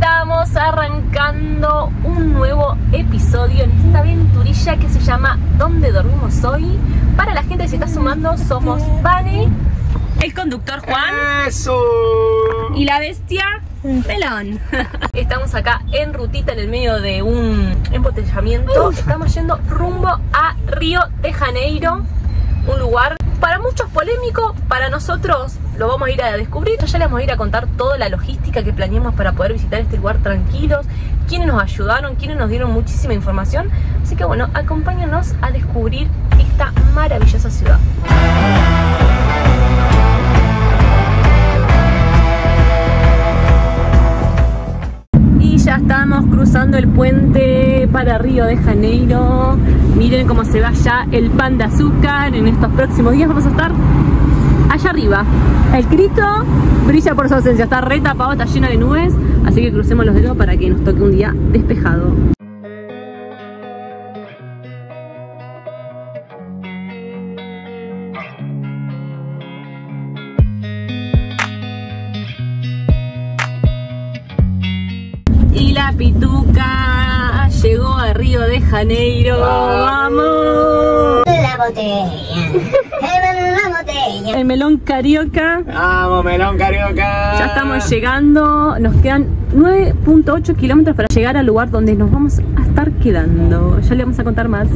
Estamos arrancando un nuevo episodio en esta aventurilla que se llama ¿Dónde dormimos hoy? Para la gente que se está sumando, somos Vane, el conductor Juan. ¡Eso! Y la bestia Melón. Estamos acá en rutita en el medio de un embotellamiento. Estamos yendo rumbo a Río de Janeiro, un lugar para muchos polémico, para nosotros lo vamos a ir a descubrir. Ya les vamos a ir a contar toda la logística que planeamos para poder visitar este lugar tranquilos, quienes nos ayudaron, quienes nos dieron muchísima información. Así que bueno, acompáñanos a descubrir esta maravillosa ciudad. Y ya estamos cruzando el puente para Río de Janeiro. Miren cómo se ve allá el Pan de Azúcar. En estos próximos días vamos a estar allá arriba. El Cristo brilla por su ausencia, está re tapado, está lleno de nubes. Así que crucemos los dedos para que nos toque un día despejado. Y la pituca llegó a Río de Janeiro. ¡Vamos! La botella. La botella. El melón carioca. ¡Vamos, melón carioca! Ya estamos llegando. Nos quedan 9.8 kilómetros para llegar al lugar donde nos vamos a estar quedando. Ya le vamos a contar más.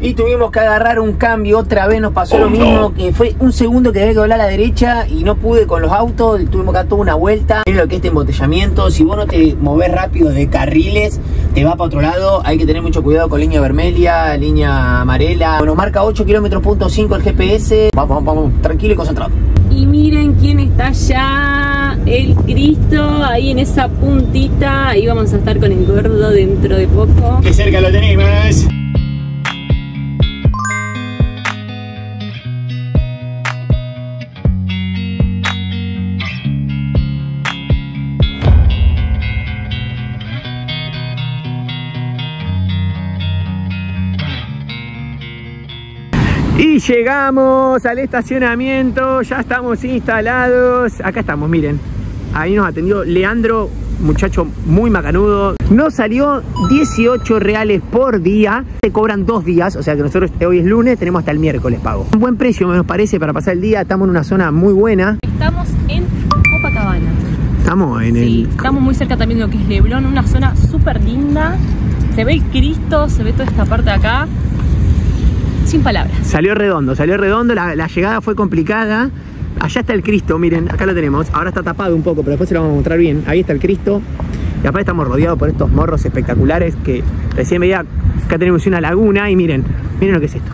Y tuvimos que agarrar un cambio, otra vez nos pasó lo mismo, que fue un segundo que había que doblar a la derecha y no pude con los autos, y tuvimos que dar toda una vuelta. Miren lo que es este embotellamiento, si vos no te movés rápido de carriles, te va para otro lado, hay que tener mucho cuidado con línea vermelha, línea amarela. Nos marca 8 km.5 el GPS, vamos, tranquilo y concentrado. Y miren quién está allá, el Cristo, ahí en esa puntita, ahí vamos a estar con el gordo dentro de poco. ¡Qué cerca lo tenemos! Y llegamos al estacionamiento, ya estamos instalados. Acá estamos, miren. Ahí nos atendió Leandro, muchacho muy macanudo. Nos salió 18 reales por día. Te cobran 2 días, o sea que nosotros hoy es lunes, tenemos hasta el miércoles pago. Un buen precio nos parece para pasar el día. Estamos en una zona muy buena. Estamos en Copacabana. Estamos en estamos muy cerca también de lo que es Leblon, una zona súper linda. Se ve el Cristo, se ve toda esta parte de acá. Sin palabras. Salió redondo, la llegada fue complicada. Allá está el Cristo, miren, acá lo tenemos. Ahora está tapado un poco, pero después se lo vamos a mostrar bien. Ahí está el Cristo. Y aparte estamos rodeados por estos morros espectaculares que recién veía. Acá tenemos una laguna y miren lo que es esto.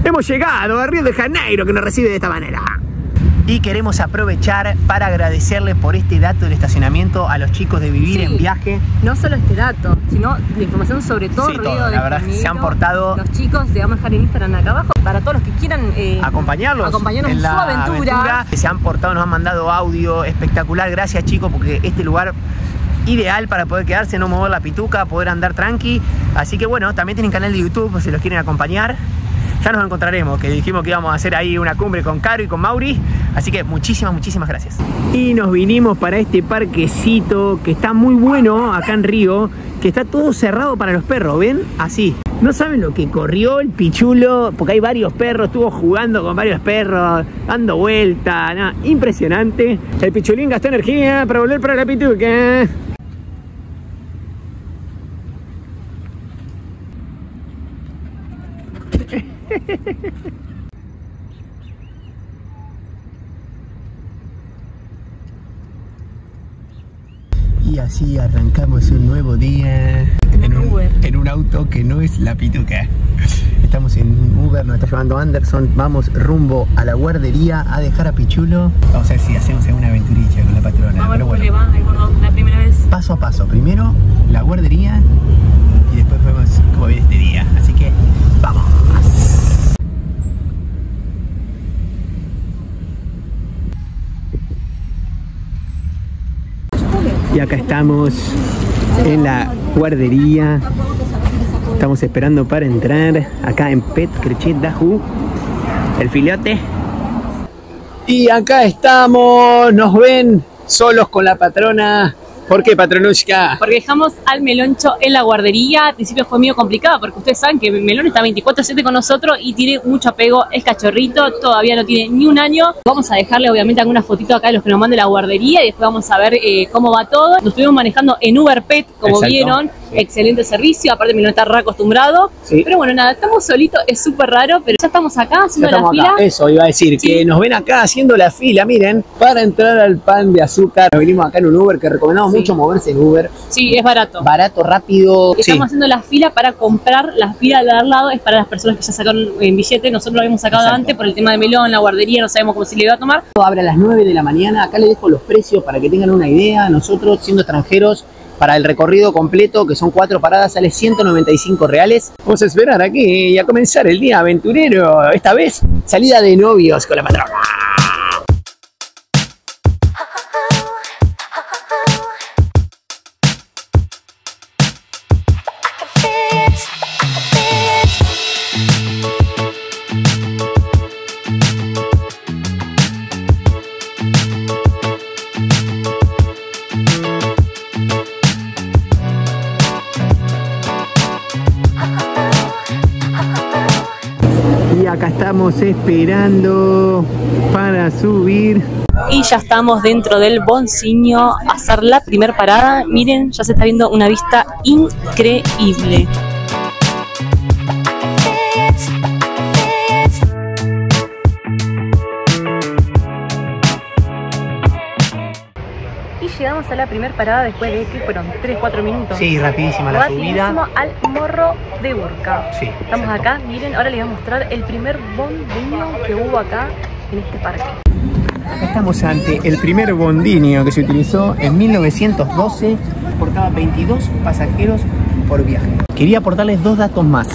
Hemos llegado a Río de Janeiro, que nos recibe de esta manera. Y queremos aprovechar para agradecerle por este dato del estacionamiento a los chicos de Vivir en Viaje. No solo este dato, sino la información sobre todo Sí, Río todo, de la verdad, Janeiro. se han portado. Los chicos, te vamos a dejar en Instagram acá abajo para todos los que quieran acompañarnos en su aventura. Se han portado, nos han mandado audio espectacular. Gracias, chicos, porque este lugar ideal para poder quedarse, no mover la pituca, poder andar tranqui. Así que bueno, también tienen canal de YouTube por si los quieren acompañar. Ya nos encontraremos, que dijimos que íbamos a hacer ahí una cumbre con Caro y con Mauri. Así que muchísimas gracias. Y nos vinimos para este parquecito que está muy bueno acá en Río, que está todo cerrado para los perros, ¿ven? Así. No saben lo que corrió el pichulo, porque hay varios perros, estuvo jugando con varios perros, dando vueltas, no, impresionante. El pichulín gastó energía para volver para la pituca. Y así arrancamos un nuevo día en un auto que no es la pituca. Estamos en un Uber, nos está llevando Anderson. Vamos rumbo a la guardería a dejar a Pichulo. Vamos a ver si hacemos una aventurilla con la patrona. Vamos pero a ver bueno, cómo le va al gordo la primera vez. paso a paso. Primero la guardería y después vemos cómo viene este día. Así que vamos. Y acá estamos en la guardería. Estamos esperando para entrar acá en Pet Crechet Dahu, el filhote. Y acá estamos, nos ven solos con la patrona. ¿Por qué, Patronushka? Porque dejamos al Meloncho en la guardería. Al principio fue medio complicado porque ustedes saben que Melón está 24/7 con nosotros y tiene mucho apego, es cachorrito, todavía no tiene ni un año. Vamos a dejarle obviamente algunas fotitos acá de los que nos mande la guardería y después vamos a ver cómo va todo. Nos estuvimos manejando en Uber Pet, como Exacto. vieron, Sí. Excelente servicio, aparte Melón está re acostumbrado. Sí. Pero bueno, nada, estamos solitos, es súper raro, pero ya estamos acá haciendo Ya estamos la fila. acá. Eso iba a decir, Sí. que nos ven acá haciendo la fila, miren, para entrar al pan de azúcar. Venimos acá en un Uber, que recomendamos Sí. mucho moverse en Uber. Sí, es barato. Barato, rápido. Estamos haciendo la fila para comprar. La fila de al lado es para las personas que ya sacaron en billete. Nosotros lo habíamos sacado Exacto. antes por el tema de Melón, la guardería, no sabemos cómo se le iba a tomar. Abre a las 9 de la mañana. Acá les dejo los precios para que tengan una idea. Nosotros, siendo extranjeros, para el recorrido completo, que son 4 paradas, sale 195 reales. Vamos a esperar aquí y a comenzar el día aventurero. Esta vez, salida de novios con la patrona. Y acá estamos esperando para subir. Y ya estamos dentro del Boncinho a hacer la primer parada. Miren, ya se está viendo una vista increíble. Y llegamos a la primera parada después de que fueron 3-4 minutos. Sí, rapidísima la subida. Rapidísimo al Morro de Urca. Sí, Estamos exacto. acá, miren, ahora les voy a mostrar el primer bondinho que hubo acá en este parque. Acá estamos ante el primer bondinio que se utilizó en 1912. Portaba 22 pasajeros por viaje. Quería aportarles 2 datos más.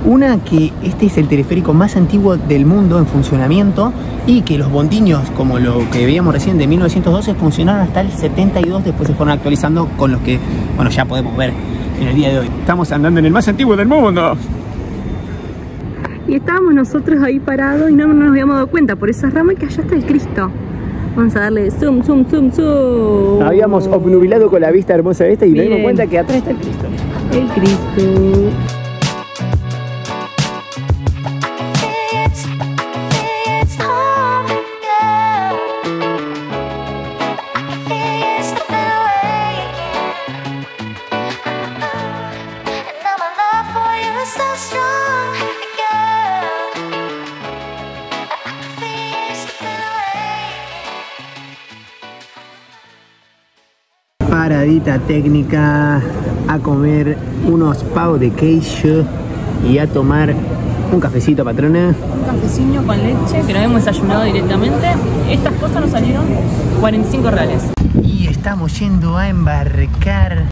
Una, que este es el teleférico más antiguo del mundo en funcionamiento y que los bondinios, como lo que veíamos recién de 1912, funcionaron hasta el 72, después se fueron actualizando con los que, bueno, ya podemos ver en el día de hoy. Estamos andando en el más antiguo del mundo. Y estábamos nosotros ahí parados y no nos habíamos dado cuenta por esa rama que allá está el Cristo. Vamos a darle zoom, zoom, zoom, zoom. Habíamos obnubilado con la vista hermosa esta y nos Miren. dimos cuenta que atrás está el Cristo. El Cristo. Paradita técnica, a comer unos pavos de queijo y a tomar un cafecito, patrona. Un cafecillo con leche que lo habíamos desayunado directamente. Estas cosas nos salieron 45 reales. Y estamos yendo a embarcar.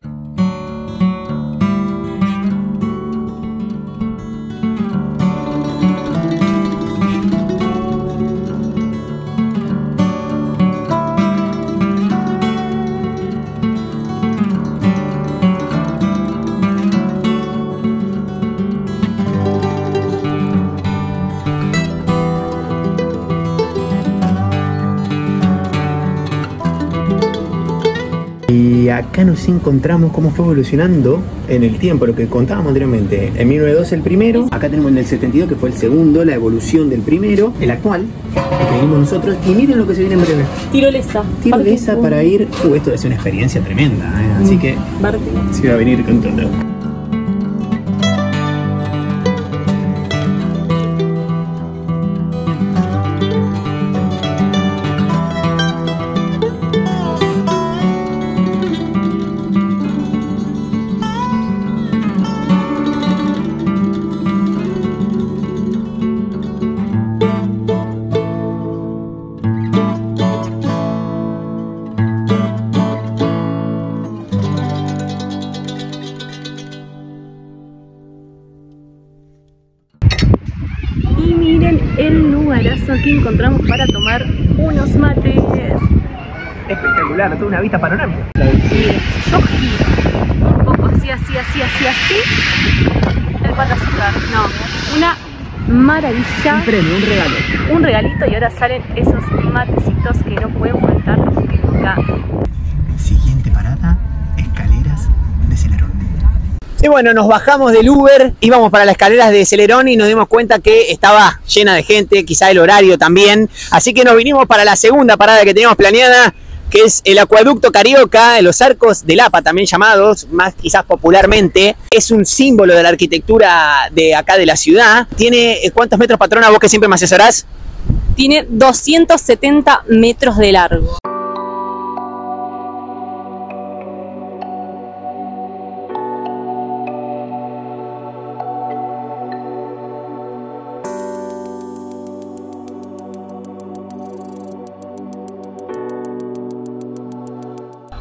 Y acá nos encontramos cómo fue evolucionando en el tiempo, lo que contábamos anteriormente. En 1912 el primero, acá tenemos en el 72 que fue el segundo, la evolución del primero, el actual, el que vimos nosotros, y miren lo que se viene en breve. Tirolesa. Tirolesa para ir, esto es una experiencia tremenda, así que se va a venir con todo. Y miren el lugarazo que encontramos para tomar unos mates. Espectacular, toda una vista panorámica. Yo giro un poco así. El pan de azúcar. No, una maravilla. Un premio, un regalo. Un regalito y ahora salen esos matecitos que no pueden faltar nunca. Siguiente parada, Y bueno, nos bajamos del Uber, íbamos para las escaleras de Celerón y nos dimos cuenta que estaba llena de gente, quizá el horario también. Así que nos vinimos para la segunda parada que teníamos planeada, que es el Acueducto Carioca, los Arcos del APA también llamados, más quizás popularmente. Es un símbolo de la arquitectura de acá de la ciudad. Tiene, ¿cuántos metros, patrona, vos que siempre me asesorás? Tiene 270 metros de largo.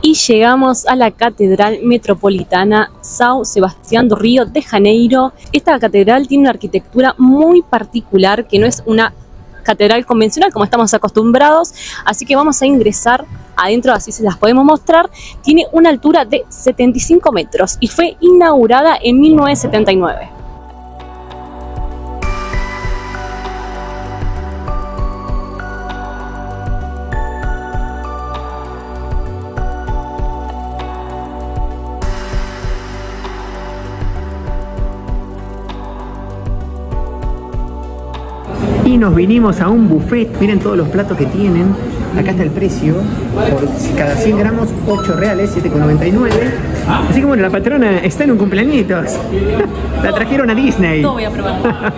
Y llegamos a la Catedral Metropolitana São Sebastián do Rio de Janeiro. Esta catedral tiene una arquitectura muy particular, que no es una catedral convencional como estamos acostumbrados, así que vamos a ingresar adentro, así se las podemos mostrar. Tiene una altura de 75 metros y fue inaugurada en 1979. Y nos vinimos a un buffet, miren todos los platos que tienen, acá está el precio, por cada 100 gramos, 8 reales, 7,99. Así que bueno, la patrona está en un cumpleañitos, la trajeron a Disney. No voy a probar.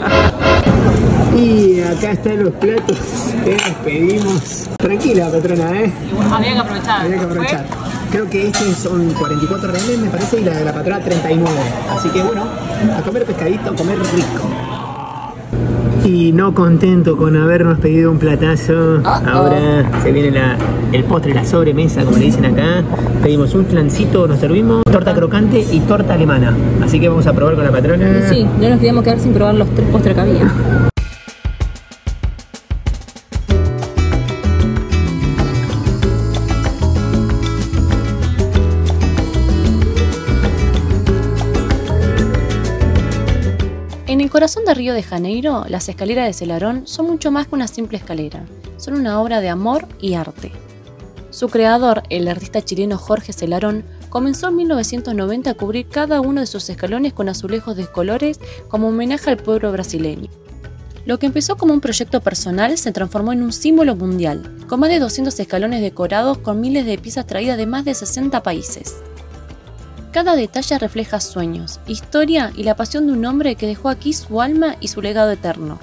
Y acá están los platos que nos pedimos. Tranquila, patrona, ¿eh? Había que aprovechar. Había que aprovechar. Creo que estos son 44 reales, me parece, y la de la patrona 39. Así que bueno, a comer pescadito, a comer rico. Y no contento con habernos pedido un platazo, ahora se viene el postre, la sobremesa, como le dicen acá. Pedimos un flancito, nos servimos torta crocante y torta alemana. Así que vamos a probar con la patrona. Sí, no nos queríamos quedar sin probar los 3 postres que había. En el corazón de Río de Janeiro, las escaleras de Celarón son mucho más que una simple escalera. Son una obra de amor y arte. Su creador, el artista chileno Jorge Celarón, comenzó en 1990 a cubrir cada uno de sus escalones con azulejos de colores como homenaje al pueblo brasileño. Lo que empezó como un proyecto personal se transformó en un símbolo mundial, con más de 200 escalones decorados con miles de piezas traídas de más de 60 países. Cada detalle refleja sueños, historia y la pasión de un hombre que dejó aquí su alma y su legado eterno.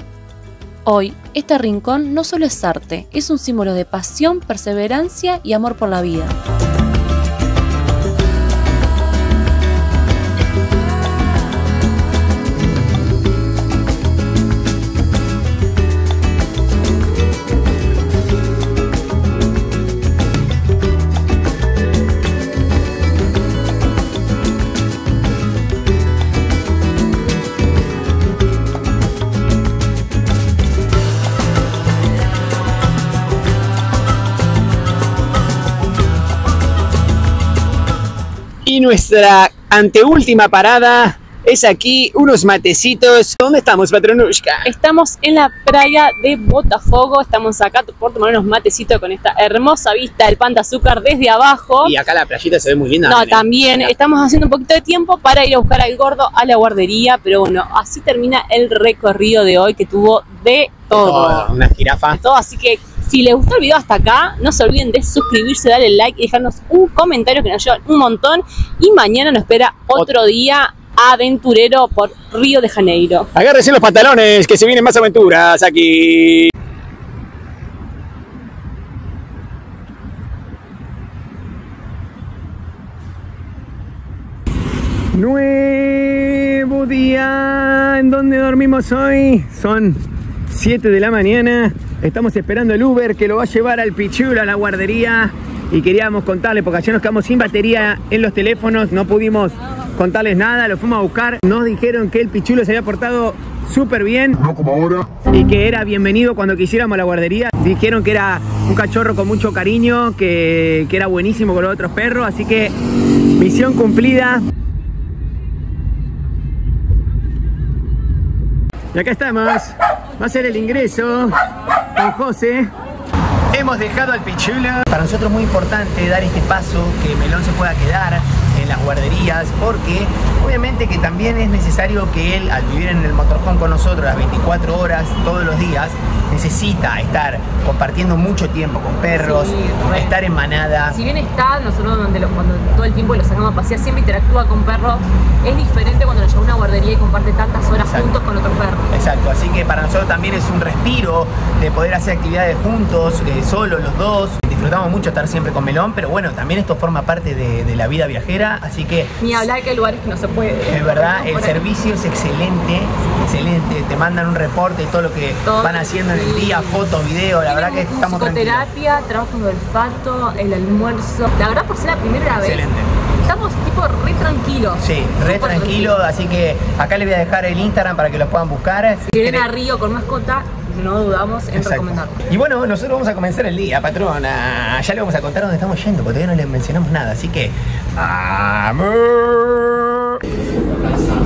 Hoy, este rincón no solo es arte, es un símbolo de pasión, perseverancia y amor por la vida. Y nuestra anteúltima parada es aquí, unos matecitos. ¿Dónde estamos, patronushka? Estamos en la playa de Botafogo, estamos acá por tomar unos matecitos con esta hermosa vista del Pan de Azúcar desde abajo. Y acá la playita se ve muy linda. No, miren. también estamos haciendo un poquito de tiempo para ir a buscar al gordo a la guardería, pero bueno, así termina el recorrido de hoy, que tuvo de todo. Una jirafa. Todo, así que si les gustó el video hasta acá, no se olviden de suscribirse, darle like y dejarnos un comentario que nos ayuda un montón. Y mañana nos espera otro día aventurero por Río de Janeiro. Agárrense los pantalones, que se vienen más aventuras aquí. Nuevo día. ¿En dónde dormimos hoy? Son 7 de la mañana. Estamos esperando el Uber que lo va a llevar al Pichulo, a la guardería. Y queríamos contarles, porque ayer nos quedamos sin batería en los teléfonos, no pudimos contarles nada, lo fuimos a buscar. Nos dijeron que el Pichulo se había portado súper bien, no como ahora, y que era bienvenido cuando quisiéramos a la guardería. Dijeron que era un cachorro con mucho cariño, que era buenísimo con los otros perros, así que misión cumplida. Y acá estamos, va a ser el ingreso con José. Hemos dejado al Pichulo. Para nosotros es muy importante dar este paso, que Melón se pueda quedar en las guarderías, porque obviamente que también es necesario que él, al vivir en el motorhome con nosotros las 24 horas, todos los días, necesita estar compartiendo mucho tiempo con perros, Sí, estar en manada. Si bien está, nosotros cuando todo el tiempo lo sacamos a pasear, siempre interactúa con perros, es diferente cuando lo lleva a una guardería y comparte tantas horas Exacto. juntos con otros perros. Exacto, así que para nosotros también es un respiro de poder hacer actividades juntos, solos los dos. Disfrutamos mucho estar siempre con Melón, pero bueno, también esto forma parte de la vida viajera, así que Ni hablar que hay lugares que no se puede. es verdad, No, el por ahí. servicio es excelente, excelente. Te mandan un reporte de todo lo que Todo, van haciendo en el sí. día, fotos, videos, la verdad que estamos tranquilos. Musicoterapia, trabajo de olfato, el almuerzo. La verdad, por ser la primera vez, Excelente. estamos tipo re tranquilos. Sí, re Súper tranquilo, así que acá les voy a dejar el Instagram para que los puedan buscar. Si vienen a Río con mascota, no dudamos en Exacto. recomendar. Y bueno, nosotros vamos a comenzar el día, patrona. Ya le vamos a contar dónde estamos yendo, porque todavía no les mencionamos nada, así que ¡vamos!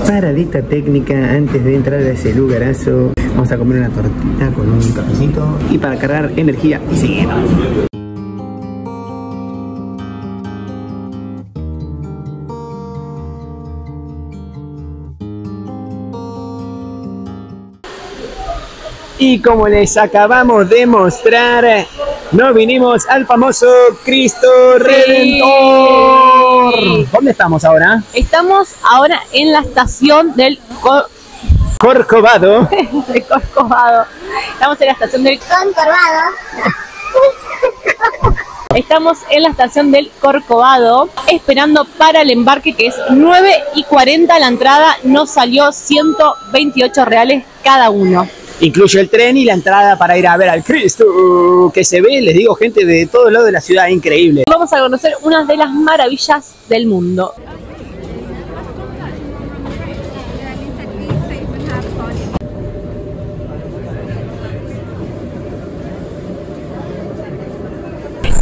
Paradita técnica antes de entrar a ese lugarazo. Vamos a comer una tortita con un cafecito y para cargar energía y seguir. Y como les acabamos de mostrar, nos vinimos al famoso Cristo Redentor. ¿Dónde estamos ahora? Estamos ahora en la estación del Corcovado. de Corcovado. Estamos en la estación del Concorvado. Estamos en la estación del Corcovado esperando para el embarque, que es 9:40 la entrada. Nos salió 128 reales cada uno. Incluye el tren y la entrada para ir a ver al Cristo, que se ve, les digo, gente de todos lados de la ciudad, increíble. Vamos a conocer una de las maravillas del mundo.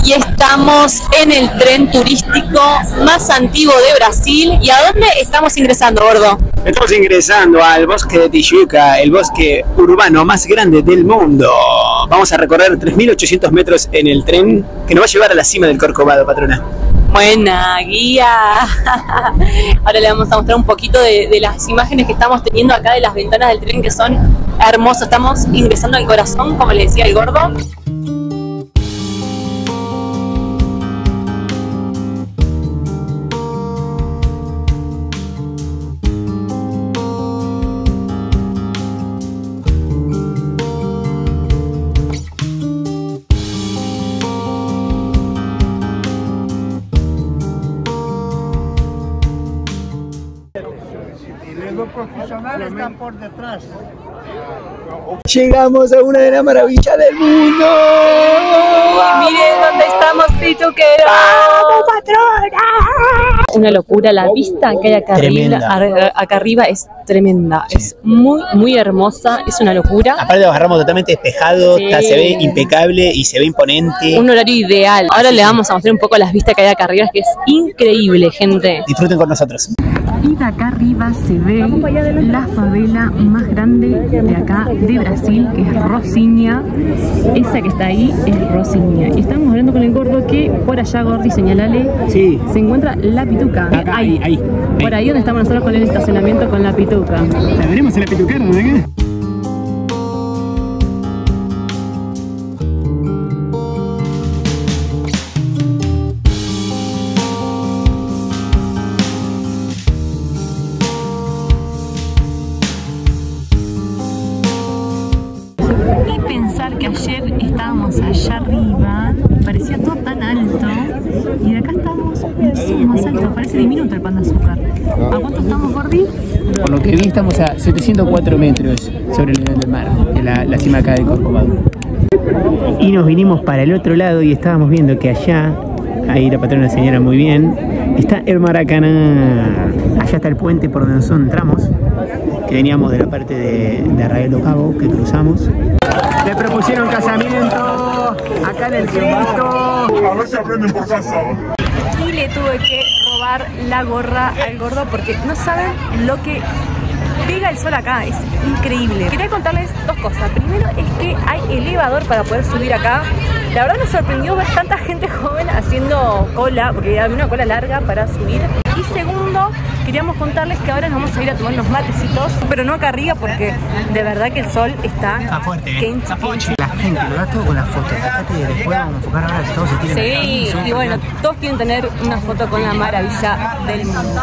Y estamos en el tren turístico más antiguo de Brasil. ¿Y a dónde estamos ingresando, gordo? Estamos ingresando al bosque de Tijuca, el bosque urbano más grande del mundo. Vamos a recorrer 3.800 metros en el tren que nos va a llevar a la cima del Corcovado, patrona. Buena guía. Ahora le vamos a mostrar un poquito de las imágenes que estamos teniendo acá de las ventanas del tren, que son hermosas. Estamos ingresando al corazón, como le decía el gordo. Llegamos a una de las maravillas del mundo. Miren dónde estamos, pituqueros. ¡Vamos, patrona! Una locura, la vista que hay acá acá arriba es tremenda. Sí. Es muy hermosa, es una locura. Aparte lo agarramos totalmente despejado, Sí. se ve impecable y se ve imponente. Un horario ideal. Ahora le vamos a mostrar un poco las vistas que hay acá arriba, que es increíble, gente. Disfruten con nosotros. Y de acá arriba se ve la favela más grande de acá de Brasil, que es Rocinha. Esa que está ahí es Rocinha. Y estamos hablando con el gordo que por allá, Gordi, señalale, Sí. se encuentra la Pituca. Acá, ahí. Por ahí donde estamos nosotros con el estacionamiento con la Pituca. ¿La veremos en la pitucara, no? Y pensar que ayer estábamos allá arriba, parecía todo tan alto, y de acá estamos muchísimo más alto, parece diminuto el Pan de Azúcar. ¿A cuánto estamos, Gordi? Por lo que vi estamos a 704 metros sobre el nivel del mar, de la cima acá del Corcovado. Y nos vinimos para el otro lado y estábamos viendo que allá, ahí la patrona señala muy bien, está el Maracaná. Allá está el puente por donde nosotros entramos, que veníamos de la parte de Arraial do Cabo, que cruzamos. Le propusieron casamiento acá en el Cristo. A ver si aprenden por casa. Y le tuve que robar la gorra al gordo porque no saben lo que pega el sol acá, es increíble. Quería contarles dos cosas. Primero es que hay elevador para poder subir acá. La verdad me sorprendió ver tanta gente joven haciendo cola, porque había una cola larga para subir. Y segundo, queríamos contarles que ahora nos vamos a ir a tomar unos matecitos, pero no acá arriba porque de verdad que el sol está fuerte, está fuerte. La gente lo da todo con las fotos. Fíjate, después vamos a enfocar ahora que todos se tienen. Sí, y bueno, todos quieren tener una foto con la maravilla del mundo.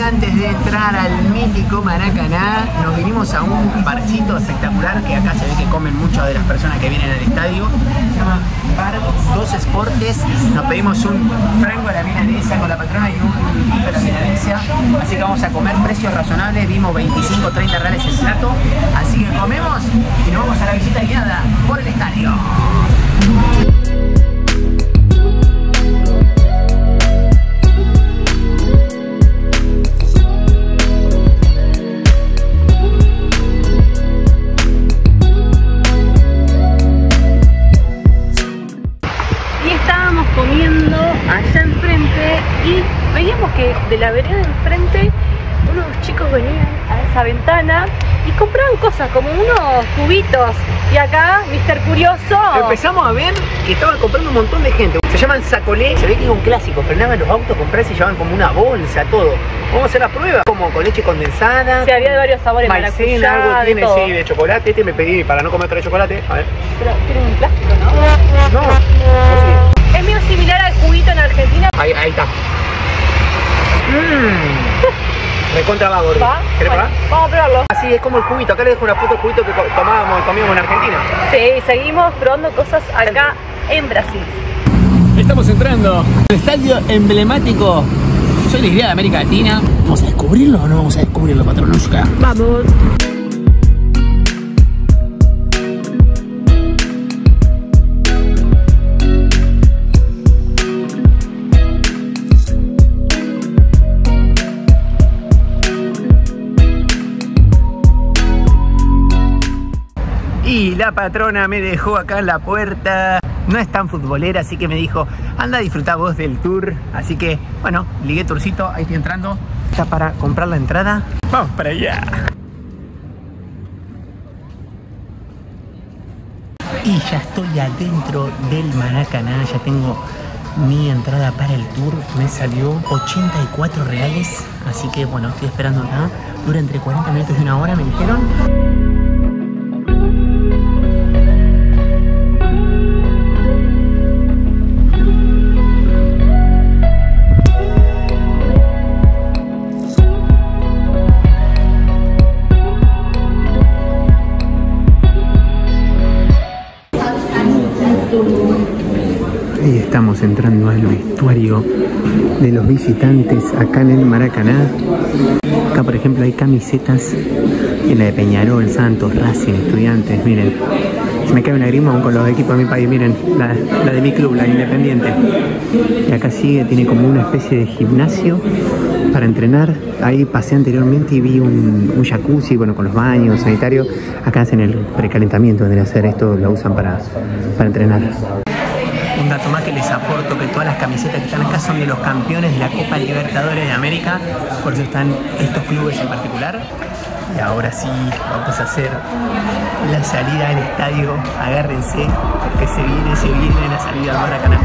Antes de entrar al mítico Maracaná, nos vinimos a un barcito espectacular que acá se ve que comen muchas de las personas que vienen al estadio. Se llama Bar Dos Esportes. Nos pedimos un frango a la milanesa con la patrona y un bife a la milanesa. Así que vamos a comer precios razonables. Vimos 25 o 30 reales el plato. Así que comemos y nos vamos a la visita guiada por el estadio. Comiendo allá enfrente y veíamos que de la vereda de enfrente unos chicos venían a esa ventana y compraban cosas como unos cubitos y acá Mr. Curioso empezamos a ver que estaban comprando un montón de gente. Se llaman sacolé, se ve que es un clásico, frenaban los autos, compraban y llevaban como una bolsa, todo. Vamos a hacer la prueba, como con leche condensada. Sí, había de varios sabores, maicena, maracuyá, algo tiene, de todo. sí, de chocolate. Este me pedí para no comer otra de chocolate, a ver. Pero tiene un plástico, ¿no? No, sí. Es medio similar al juguito en Argentina. Ahí está. Recontra va, gordo. ¿Querés probar? Vamos a probarlo. Así es como el cubito. Acá les dejo una foto del cubito que comíamos en Argentina. Sí, seguimos probando cosas acá en Brasil. Estamos entrando al estadio emblemático. Soy la idea de América Latina. ¿Vamos a descubrirlo o no vamos a descubrirlo, Patronushka? Vamos. Y la patrona me dejó acá en la puerta. No es tan futbolera, así que me dijo, anda a disfrutar vos del tour. Así que, bueno, ligué tourcito, ahí estoy entrando. Está para comprar la entrada. Vamos para allá. Y ya estoy adentro del Maracaná, ya tengo mi entrada para el tour. Me salió 84 reales, así que bueno, estoy esperando acá. Dura entre 40 minutos y una hora, me dijeron. Ahí estamos entrando al vestuario de los visitantes acá en el Maracaná. Acá por ejemplo hay camisetas en la de Peñarol, Santos, Racing, Estudiantes, miren. Se me cae una grima aún con los equipos de mi país, miren, la de mi club, la Independiente. Y acá sigue, tiene como una especie de gimnasio para entrenar. Ahí pasé anteriormente y vi un jacuzzi, bueno, con los baños sanitarios. Acá hacen el precalentamiento, deben hacer esto, lo usan para entrenar. Un dato más que les aporto, que todas las camisetas que están acá son de los campeones de la Copa Libertadores de América, por eso están estos clubes en particular. Y ahora sí, vamos a hacer la salida del estadio. Agárrense, porque se viene la salida al Maracaná.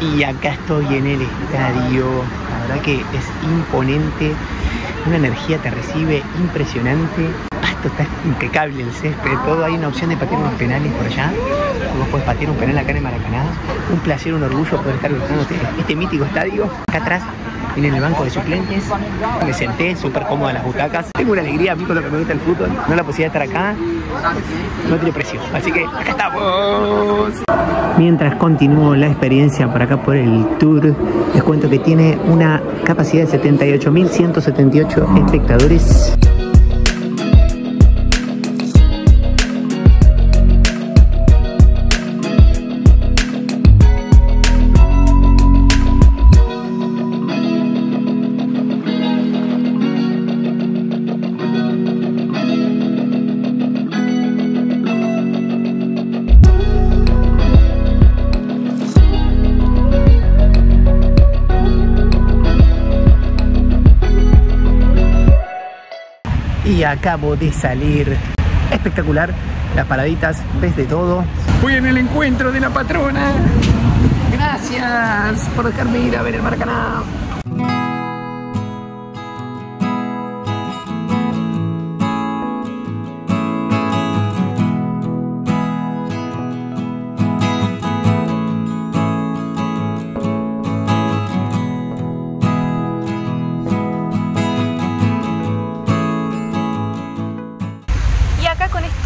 Y acá estoy en el estadio, la verdad que es imponente, una energía te recibe impresionante. Esto está impecable, el césped, todo. Hay una opción de patear unos penales por allá. Vos podés patear un penal acá en el Maracaná. Un placer, un orgullo poder estar visitando este mítico estadio. Acá atrás viene el banco de suplentes. Me senté, súper cómodo en las butacas. Tengo una alegría a mí con lo que me gusta el fútbol. No la posibilidad de estar acá no tiene precio. Así que acá estamos. Mientras continúo la experiencia por acá por el tour, les cuento que tiene una capacidad de 78.178 espectadores. Y acabo de salir. Espectacular. Las paraditas, ves de todo. Voy en el encuentro de la patrona. Gracias por dejarme ir a ver el Maracaná.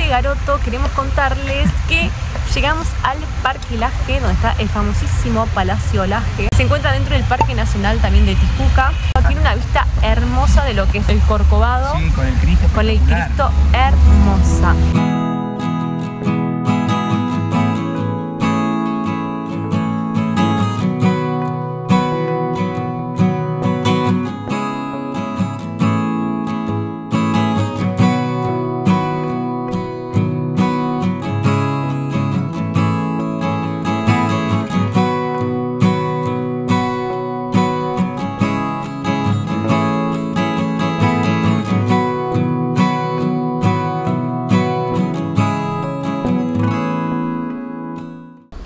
Garoto, queremos contarles que llegamos al Parque Laje, donde está el famosísimo Palacio Laje. Se encuentra dentro del Parque Nacional también de Tijuca. Tiene una vista hermosa de lo que es el Corcovado. Sí, con el Cristo. Con el Cristo hermosa.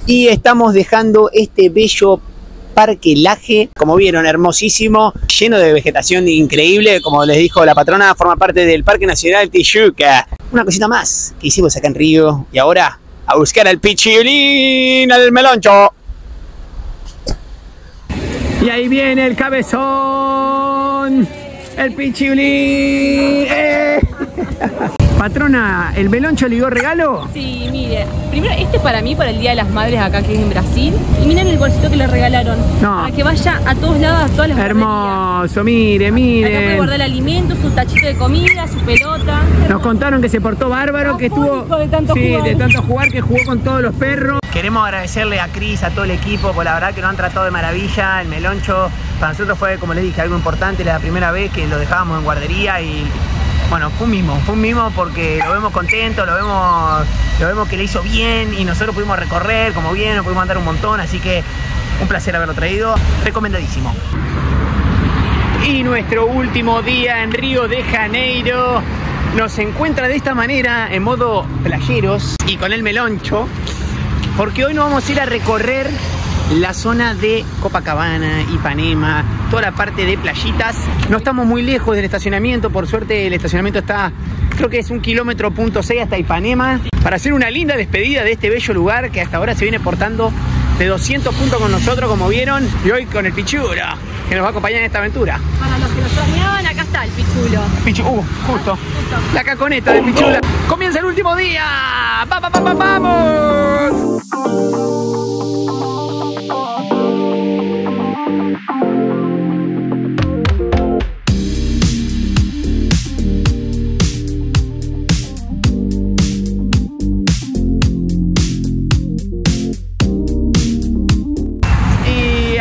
Y estamos dejando este bello Parque Laje, como vieron, hermosísimo, lleno de vegetación increíble. Como les dijo la patrona, forma parte del Parque Nacional Tijuca. Una cosita más que hicimos acá en Río. Y ahora, a buscar al pichulín, al meloncho. Y ahí viene el cabezón, el pichulín. Patrona, ¿el meloncho le dio regalo? Sí, mire, primero este es para mí, para el Día de las Madres acá que es en Brasil. Y miren el bolsito que le regalaron. No. Para que vaya a todos lados, a todas las hermoso, mire, mire. Acá puede guardar el alimento, su tachito de comida, su pelota. Nos contaron que se portó bárbaro, que estuvo de tanto jugar. De tanto jugar, que jugó con todos los perros. Queremos agradecerle a Cris, a todo el equipo, por la verdad que nos han tratado de maravilla. El meloncho para nosotros fue, como les dije, algo importante. La primera vez que lo dejábamos en guardería y bueno, fue un mimo porque lo vemos contento, lo vemos que le hizo bien y nosotros pudimos recorrer como bien, nos pudimos andar un montón, así que un placer haberlo traído, recomendadísimo. Y nuestro último día en Río de Janeiro nos encuentra de esta manera, en modo playeros y con el meloncho, porque hoy nos vamos a ir a recorrer la zona de Copacabana, Ipanema, toda la parte de playitas. No estamos muy lejos del estacionamiento, por suerte el estacionamiento está, creo que es 1,6 kilómetros hasta Ipanema, para hacer una linda despedida de este bello lugar que hasta ahora se viene portando de 200 puntos con nosotros, como vieron, y hoy con el Pichura, que nos va a acompañar en esta aventura. Para los que nos extrañaban, acá está el Pichulo. Justo. La caconeta del Pichula. Comienza el último día. ¡Vamos!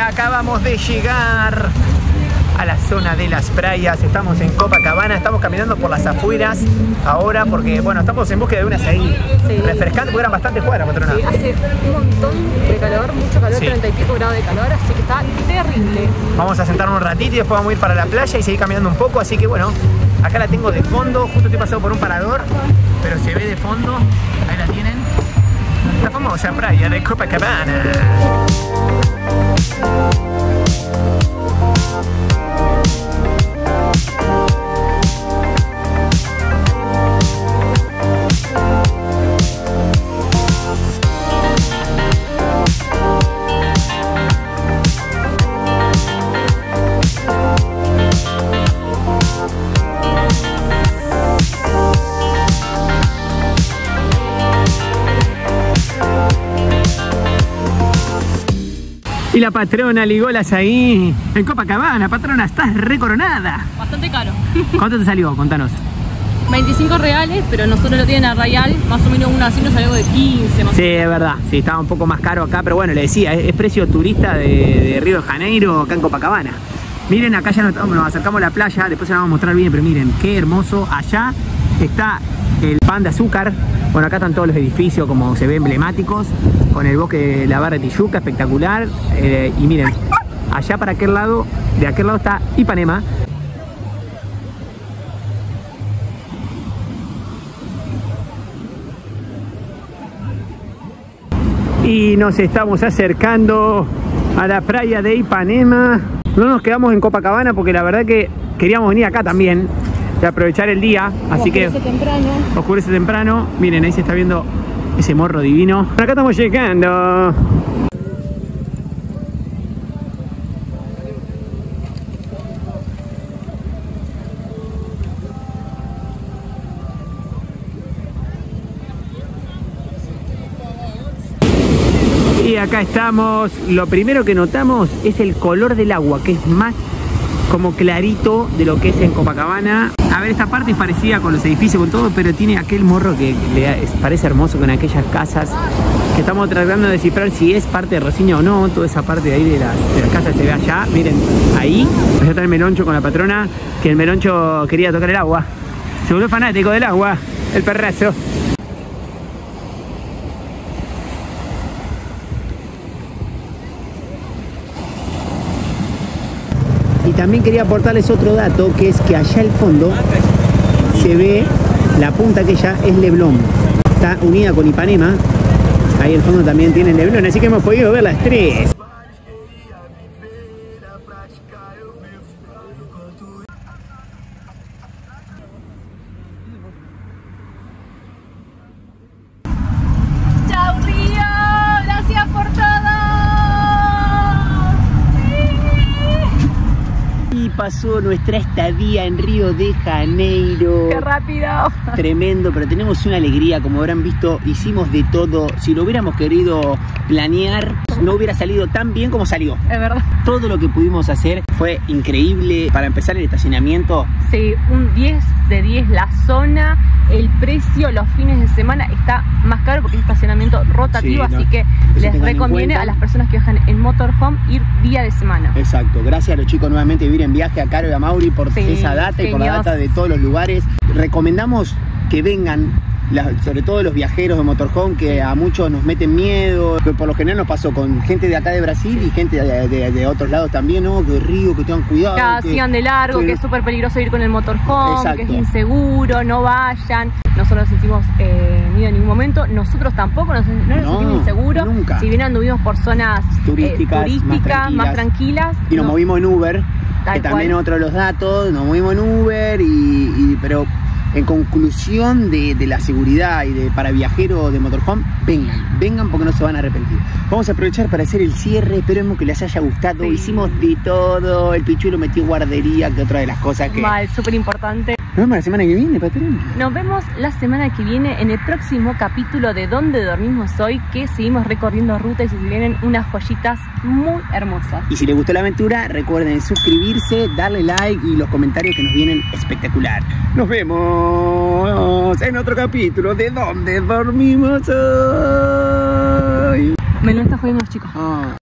Acabamos de llegar a la zona de las playas, estamos en Copacabana, estamos caminando por las afueras ahora porque, bueno, estamos en búsqueda de unas ahí refrescantes, porque eran bastante cuadras, patrona. Sí, hace un montón de calor, mucho calor, sí. 30 y pico grados de calor, así que está terrible. Vamos a sentarnos un ratito y después vamos a ir para la playa y seguir caminando un poco, así que bueno, acá la tengo de fondo, justo estoy pasando por un parador, pero se ve de fondo, ahí la tienen, la famosa playa de Copacabana. Y la patrona ligolas ahí en Copacabana. Patrona, estás recoronada. Bastante caro. ¿Cuánto te salió? Contanos. 25 reales, pero nosotros lo tienen a Rayal, más o menos uno así nos salió de 15 más. Sí, es verdad, sí, estaba un poco más caro acá, pero bueno, le decía, es precio turista de Río de Janeiro, acá en Copacabana. Miren, acá ya nos acercamos a la playa, después se la vamos a mostrar bien, pero miren, qué hermoso. Allá está el Pan de Azúcar. Bueno, acá están todos los edificios, como se ve, emblemáticos, con el bosque de la Barra de Tijuca, espectacular. Y miren, allá para aquel lado, de aquel lado está Ipanema. Y nos estamos acercando a la playa de Ipanema. No nos quedamos en Copacabana porque la verdad que queríamos venir acá también y aprovechar el día. Así que oscurece temprano. Miren, ahí se está viendo ese morro divino. Por acá estamos llegando. Y acá estamos. Lo primero que notamos es el color del agua, que es más como clarito de lo que es en Copacabana. A ver, esta parte es parecida con los edificios, con todo, pero tiene aquel morro que parece hermoso con aquellas casas que estamos tratando de descifrar si es parte de Rosiña o no. Toda esa parte de ahí de las casas se ve allá. Miren, ahí está el Meloncho con la patrona, que el Meloncho quería tocar el agua. Se volvió fanático del agua, el perrazo. Y también quería aportarles otro dato, que es que allá al fondo se ve la punta aquella es Leblon. Está unida con Ipanema. Ahí al fondo también tiene Leblon, así que hemos podido ver las tres. ¡Chao, Río! ¡Gracias por todo! Y pasó nuestra estadía en Río de Janeiro. ¡Qué rápido! Tremendo, pero tenemos una alegría, como habrán visto, hicimos de todo. Si lo hubiéramos querido planear, no hubiera salido tan bien como salió. Es verdad. Todo lo que pudimos hacer fue increíble. Para empezar, el estacionamiento. Sí, un 10 de 10 la zona, el precio los fines de semana está más caro porque es estacionamiento rotativo, Sí, ¿no? así que Eso les tengan en recomiende cuenta. a las personas que viajan en motorhome ir día de semana. Exacto, gracias a los chicos nuevamente de Vivir en Viaje, a Caro y a Mauri por Sí, esa data y por la genios. data de todos los lugares. Recomendamos que vengan, sobre todo los viajeros de motorhome, que a muchos nos meten miedo, que por lo general nos pasó con gente de acá de Brasil y gente de otros lados también, ¿no? Que Río, que tengan cuidado. Que sigan de largo, que es súper peligroso ir con el motorhome, Exacto. que es inseguro, no vayan. Nosotros nos sentimos miedo en ningún momento, nosotros tampoco no nos sentimos inseguros. Nunca. Si bien anduvimos por zonas Turísticas, más tranquilas. Y nos no. movimos en Uber, Tal que también cual. otro de los datos, nos movimos en Uber, pero en conclusión de la seguridad y para viajeros de motorhome, vengan porque no se van a arrepentir. Vamos a aprovechar para hacer el cierre, esperemos que les haya gustado. Sí. Hicimos de todo, el Pichuelo metió guardería, que otra de las cosas que... Mal, súper importante. Nos vemos la semana que viene, patrón. Nos vemos la semana que viene en el próximo capítulo de Dónde Dormimos Hoy, que seguimos recorriendo rutas y se vienen unas joyitas muy hermosas. Y si les gustó la aventura, recuerden suscribirse, darle like y los comentarios que nos vienen espectacular. Nos vemos en otro capítulo de Dónde Dormimos Hoy. Me lo está jodiendo, chicos. Ah.